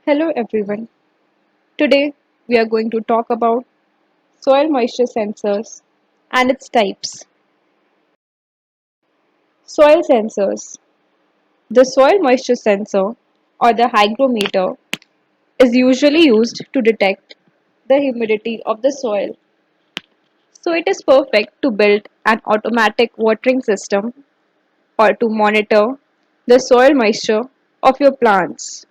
Hello everyone. Today we are going to talk about soil moisture sensors and its types. Soil sensors. The soil moisture sensor or the hygrometer is usually used to detect the humidity of the soil. So it is perfect to build an automatic watering system or to monitor the soil moisture of your plants.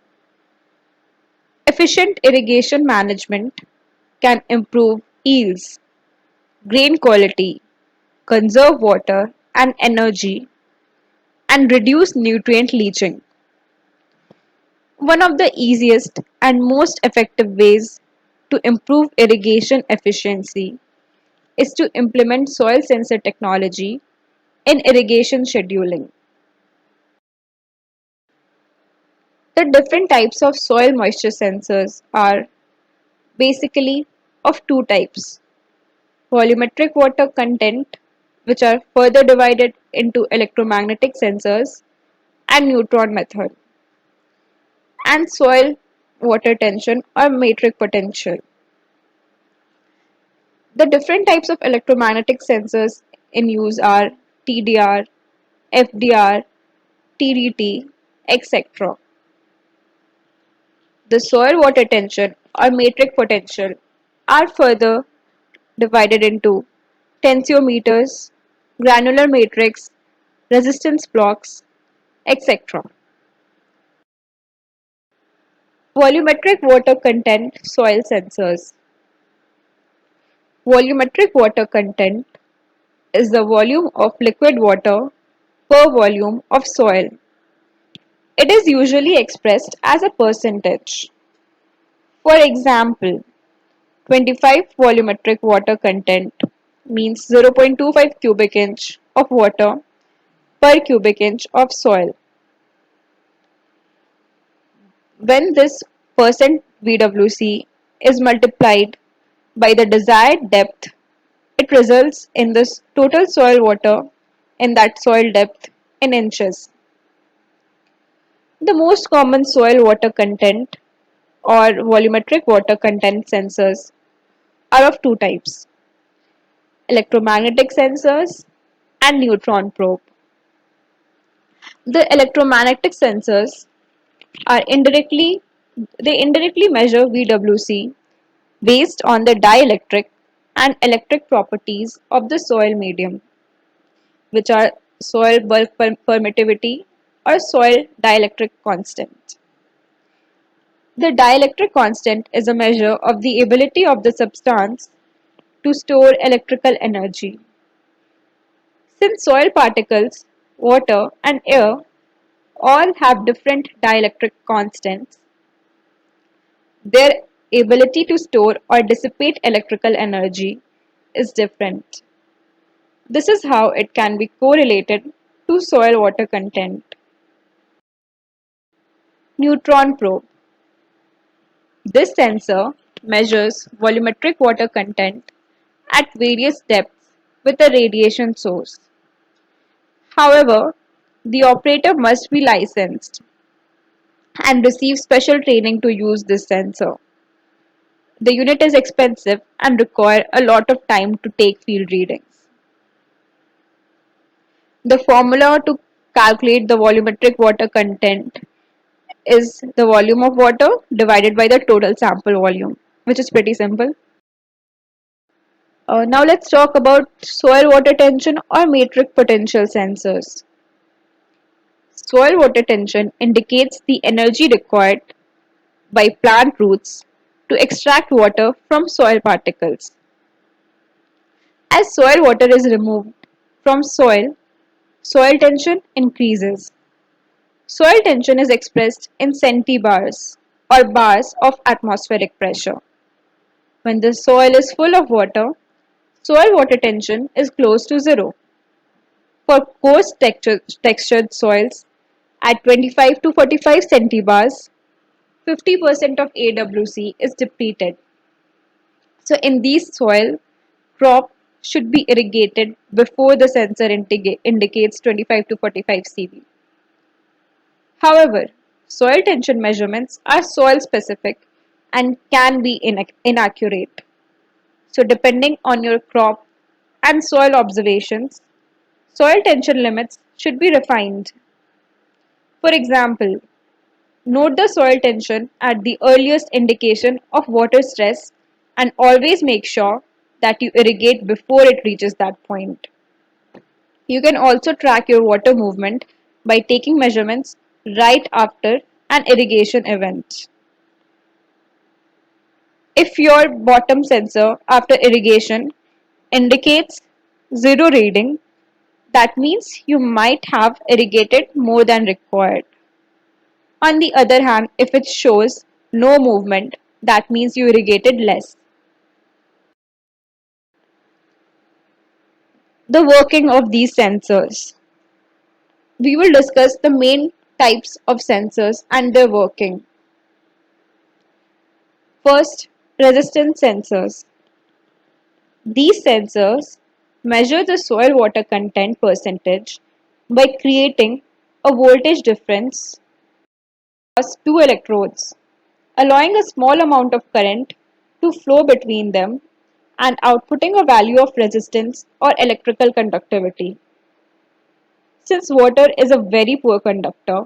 Efficient irrigation management can improve yields, grain quality, conserve water and energy, and reduce nutrient leaching. One of the easiest and most effective ways to improve irrigation efficiency is to implement soil sensor technology in irrigation scheduling. The different types of soil moisture sensors are basically of two types: volumetric water content, which are further divided into electromagnetic sensors, and neutron method, and soil water tension or metric potential. The different types of electromagnetic sensors in use are TDR, FDR, TDT, etc. The soil water tension or metric potential are further divided into tensiometers, granular matrix, resistance blocks, etc. Volumetric water content soil sensors. Volumetric water content is the volume of liquid water per volume of soil. It is usually expressed as a percentage. For example, 25 volumetric water content means 0.25 cubic inch of water per cubic inch of soil. When this percent VWC is multiplied by the desired depth, it results in the total soil water in that soil depth in inches. The most common soil water content or volumetric water content sensors are of two types: electromagnetic sensors and neutron probe. The electromagnetic sensors are indirectly measure VWC based on the dielectric and electric properties of the soil medium, which are soil bulk permittivity or soil dielectric constant. The dielectric constant is a measure of the ability of the substance to store electrical energy. Since soil particles, water, and air all have different dielectric constants, their ability to store or dissipate electrical energy is different. This is how it can be correlated to soil water content. Neutron probe. This sensor measures volumetric water content at various depths with a radiation source. However, the operator must be licensed and receive special training to use this sensor. The unit is expensive and require a lot of time to take field readings. The formula to calculate the volumetric water content is the volume of water divided by the total sample volume, which is pretty simple. Now let's talk about soil water tension or metric potential sensors. Soil water tension indicates the energy required by plant roots to extract water from soil particles. As soil water is removed from soil, soil tension increases. Soil tension is expressed in centibars or bars of atmospheric pressure. When the soil is full of water, soil water tension is close to zero. For coarse textured soils at 25 to 45 centibars, 50% of AWC is depleted. So in these soil, crop should be irrigated before the sensor indicates 25 to 45 CV. However, Soil tension measurements are soil specific and can be inaccurate. So, depending on your crop and soil observations, soil tension limits should be refined. For example, note the soil tension at the earliest indication of water stress and always make sure that you irrigate before it reaches that point. You can also track your water movement by taking measurements right after an irrigation event. If your bottom sensor after irrigation indicates zero reading, that means you might have irrigated more than required. On the other hand, if it shows no movement, that means you irrigated less. The working of these sensors. We will discuss the main types of sensors and their working. First, resistance sensors. These sensors measure the soil water content percentage by creating a voltage difference across two electrodes, allowing a small amount of current to flow between them and outputting a value of resistance or electrical conductivity. Since water is a very poor conductor,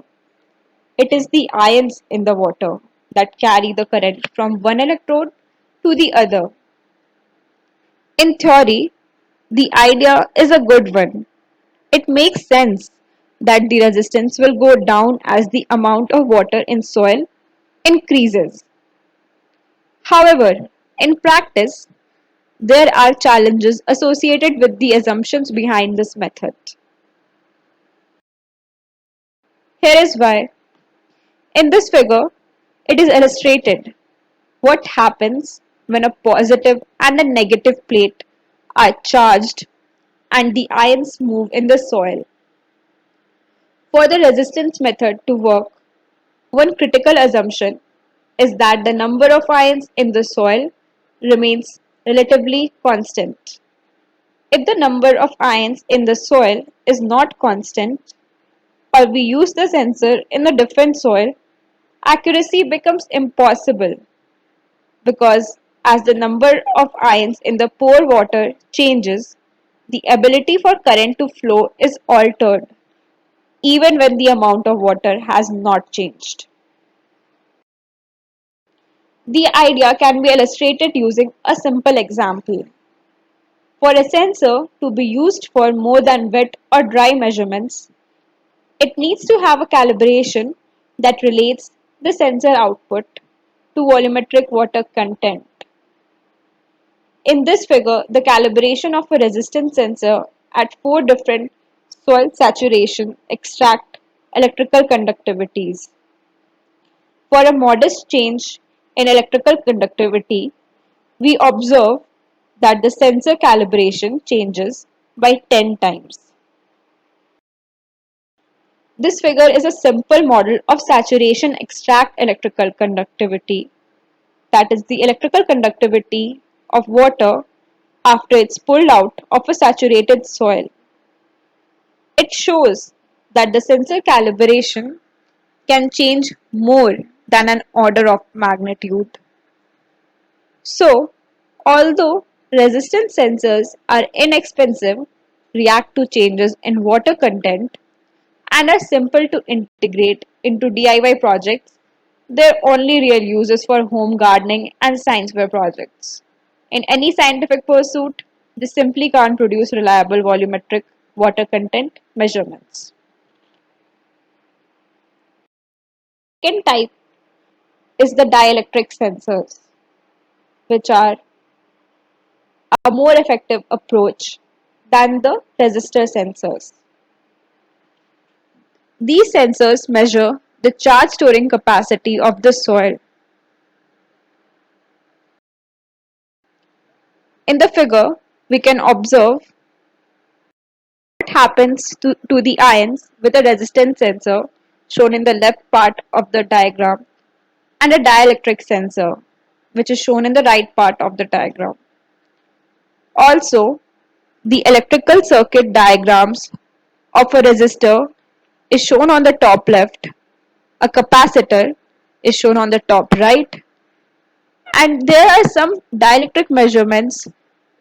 it is the ions in the water that carry the current from one electrode to the other. In theory, the idea is a good one. It makes sense that the resistance will go down as the amount of water in soil increases. However, in practice, there are challenges associated with the assumptions behind this method. Here is why. In this figure, it is illustrated what happens when a positive and a negative plate are charged and the ions move in the soil. For the resistance method to work, one critical assumption is that the number of ions in the soil remains relatively constant. If the number of ions in the soil is not constant, or we use the sensor in a different soil, accuracy becomes impossible because as the number of ions in the pore water changes, the ability for current to flow is altered even when the amount of water has not changed. The idea can be illustrated using a simple example. For a sensor to be used for more than wet or dry measurements, it needs to have a calibration that relates the sensor output to volumetric water content. In this figure, the calibration of a resistance sensor at four different soil saturation extract electrical conductivities. For a modest change in electrical conductivity, we observe that the sensor calibration changes by 10 times. This figure is a simple model of saturation extract electrical conductivity, that is the electrical conductivity of water after it's pulled out of a saturated soil. It shows that the sensor calibration can change more than an order of magnitude. So, although resistance sensors are inexpensive, react to changes in water content, and are simple to integrate into DIY projects, their only real use is for home gardening and science fair projects. In any scientific pursuit, they simply can't produce reliable volumetric water content measurements. Second type is the dielectric sensors, which are a more effective approach than the resistor sensors. These sensors measure the charge storing capacity of the soil. In the figure, we can observe what happens to the ions with a resistance sensor shown in the left part of the diagram and a dielectric sensor which is shown in the right part of the diagram. Also, the electrical circuit diagrams of a resistor is shown on the top left A capacitor is shown on the top right, and there are some dielectric measurements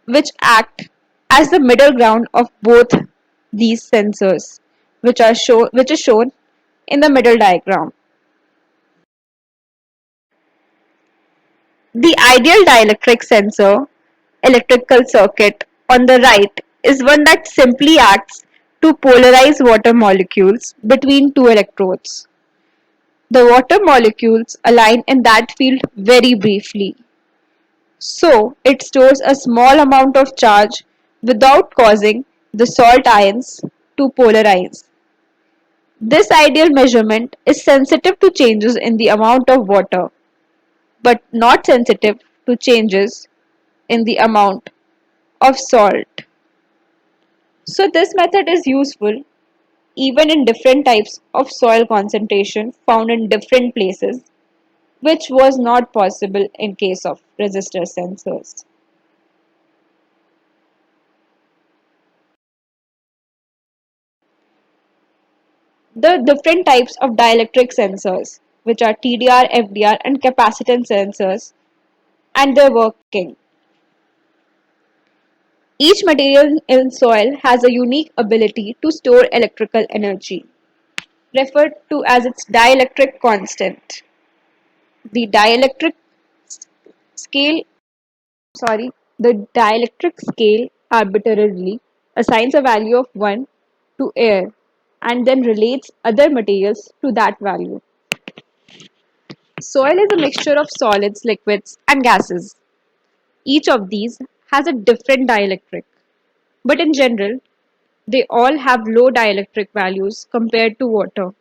which act as the middle ground of both these sensors, which is shown in the middle diagram. The ideal dielectric sensor electrical circuit on the right is one that simply acts to polarize water molecules between two electrodes. The water molecules align in that field very briefly, so it stores a small amount of charge without causing the salt ions to polarize. This ideal measurement is sensitive to changes in the amount of water, but not sensitive to changes in the amount of salt. So this method is useful even in different types of soil concentration found in different places, which was not possible in case of resistor sensors. The different types of dielectric sensors, which are TDR, FDR, and capacitance sensors, and their working. Each material in soil has a unique ability to store electrical energy, referred to as its dielectric constant. The dielectric scale, sorry, the dielectric scale arbitrarily assigns a value of 1 to air and then relates other materials to that value. Soil is a mixture of solids, liquids, and gases. Each of these has a different dielectric, but in general, they all have low dielectric values compared to water.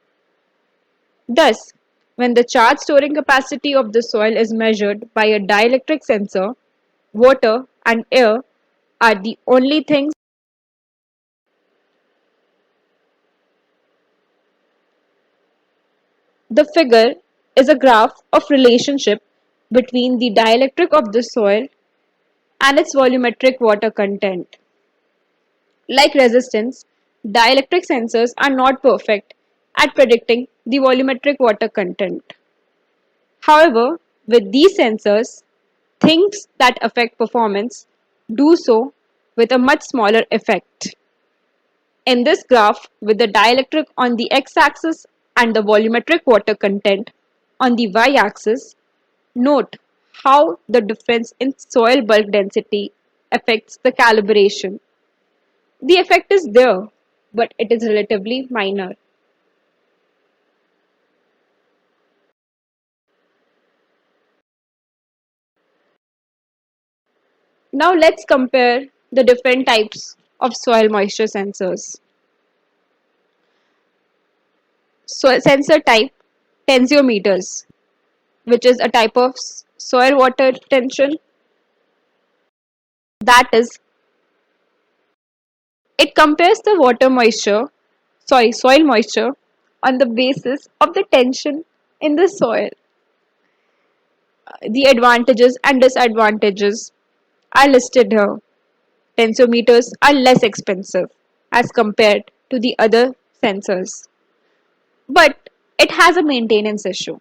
Thus, when the charge storing capacity of the soil is measured by a dielectric sensor, water and air are the only things. The figure is a graph of relationship between the dielectric of the soil and its volumetric water content. Like resistance, dielectric sensors are not perfect at predicting the volumetric water content. However, with these sensors, things that affect performance do so with a much smaller effect. In this graph, with the dielectric on the x-axis and the volumetric water content on the y-axis, note how the difference in soil bulk density affects the calibration. The effect is there, but it is relatively minor. Now let's compare the different types of soil moisture sensors. So sensor type tensiometers, which is a type of soil water tension, that is, it compares the soil moisture on the basis of the tension in the soil. The advantages and disadvantages are listed here. Tensiometers are less expensive as compared to the other sensors, but it has a maintenance issue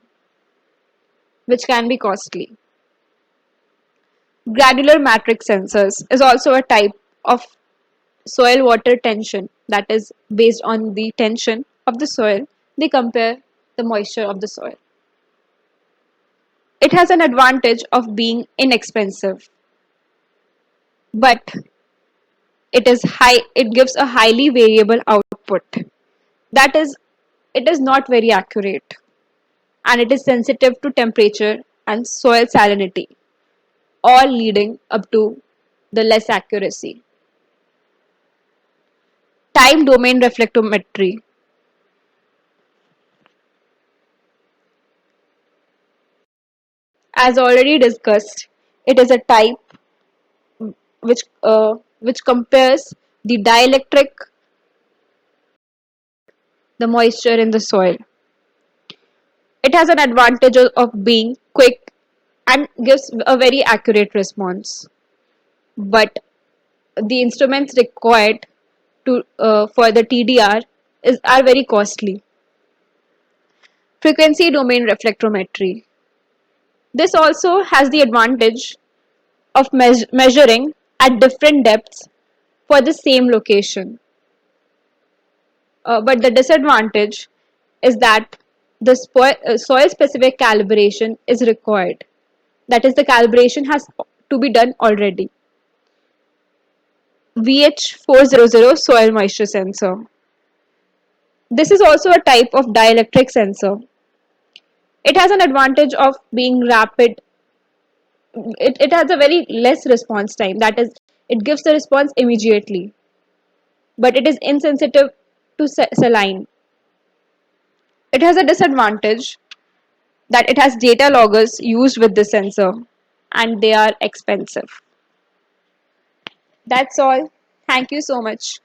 which can be costly. Granular matrix sensors is also a type of soil water tension that is based on the tension of the soil. They compare the moisture of the soil. It has an advantage of being inexpensive, but it gives a highly variable output. That is, it is not very accurate and it is sensitive to temperature and soil salinity, all leading up to the less accuracy. Time domain reflectometry. As already discussed, it is a type which compares the dielectric, the moisture in the soil. It has an advantage of being quick and gives a very accurate response. But the instruments required to for the TDR are very costly. frequency domain reflectometry. This also has the advantage of measuring at different depths for the same location. But the disadvantage is that the soil specific calibration is required. That is, the calibration has to be done already. VH400 soil moisture sensor. This is also a type of dielectric sensor. It has an advantage of being rapid. It has a very less response time. That is, it gives the response immediately, but it is insensitive to saline. It has a disadvantage that it has data loggers used with the sensor and they are expensive. That's all. Thank you so much.